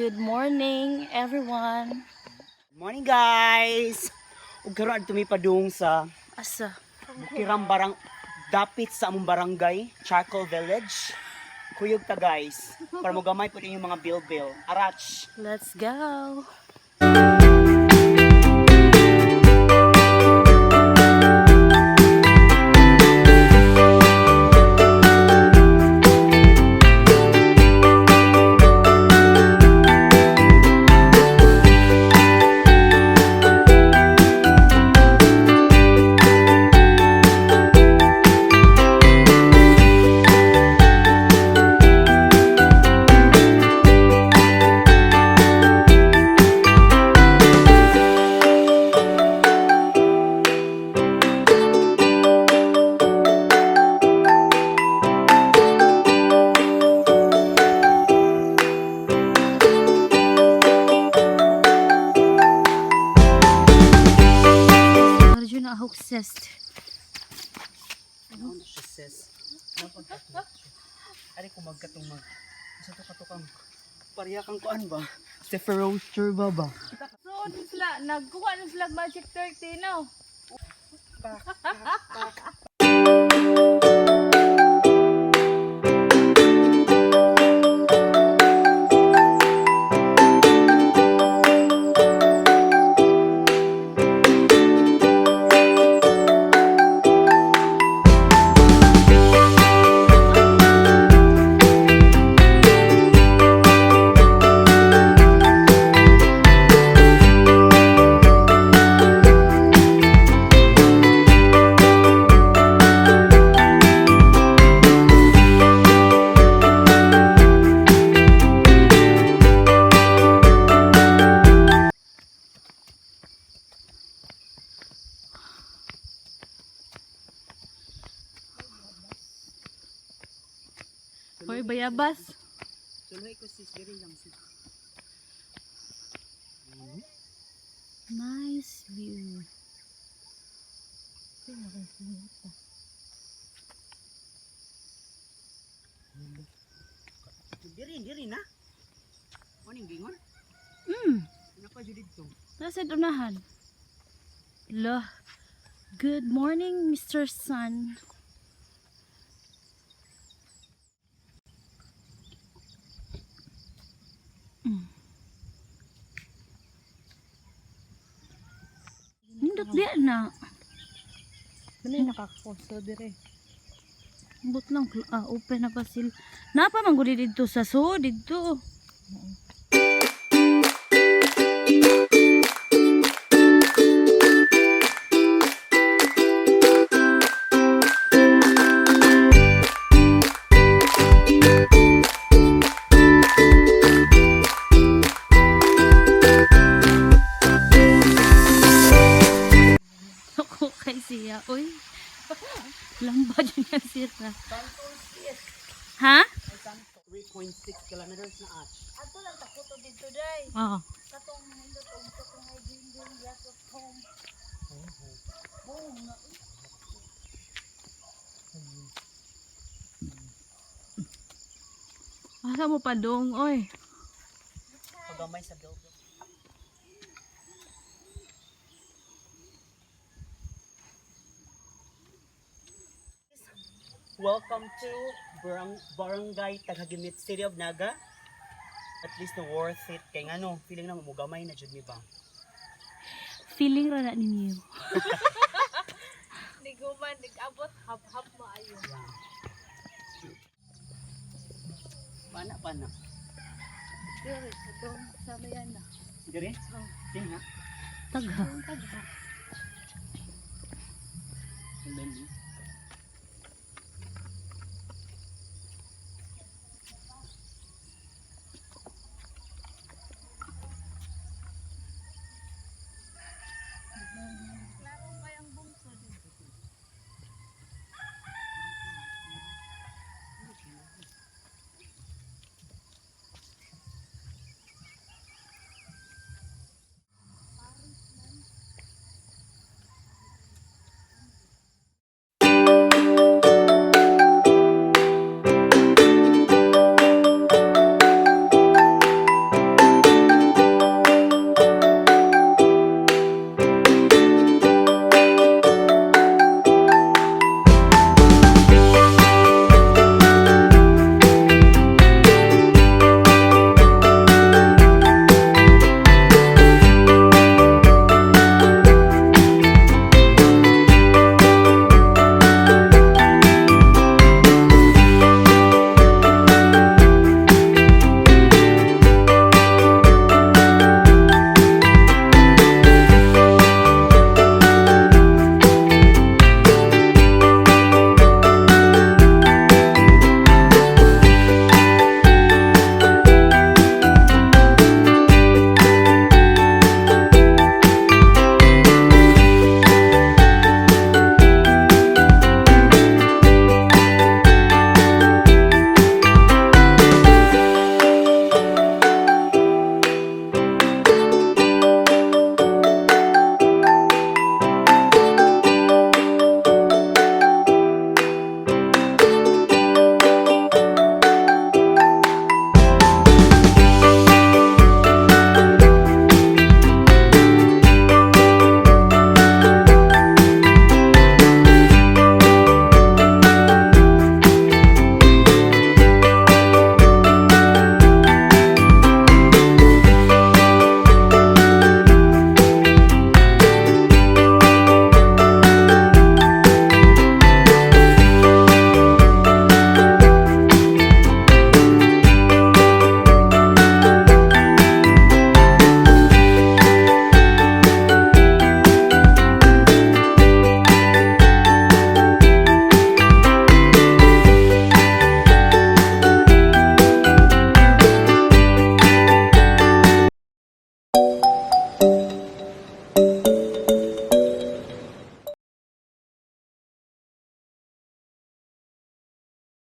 Good morning, everyone. Good morning, guys! Ug karon adto mi padung sa Asa? Bukirang dapit sa among barangay, Charcoal Village. Kuyog ta, guys, para mo gamay pud inyong mga bilbil. Arach! Let's go. Obsessed. Ano siya says? Ari ko magkatong isa to katukang pariya kang kuan ba? Roaster ba? So, sila nagkuha ng sila Magic 30, no? Hoy, bayabas. Tuloy ko sis, diri lang sis. Nice view. Diri na. Morning gingon. Napa jud dito. Nasa unahan. Loh. Good morning, Mr. Sun. Nindot dia na. Dali nakakuso dire. But lang open na pa sila. Napa man gud didto sa didto. Ako kay siya, oy. Lamba dyan yan sira. Ha? 3.6 kilometers na at. Ato lang takuto dito day. Oo. Katong hindot og katong ay green glass of home. Asa mo pa dong, oy. Pagamay sa building. Welcome to Barangay Tagagimit, City of Naga. At least na worth it. Kaya nga no, feeling na mamugamay na dyan, ba? Feeling ra na ninyo. Di guman nag-abot hap-hap maayo. Yeah. Pana. Dire katong sa mayan na. Dire? Oh. Tingha. Tagha. Tagha. And then,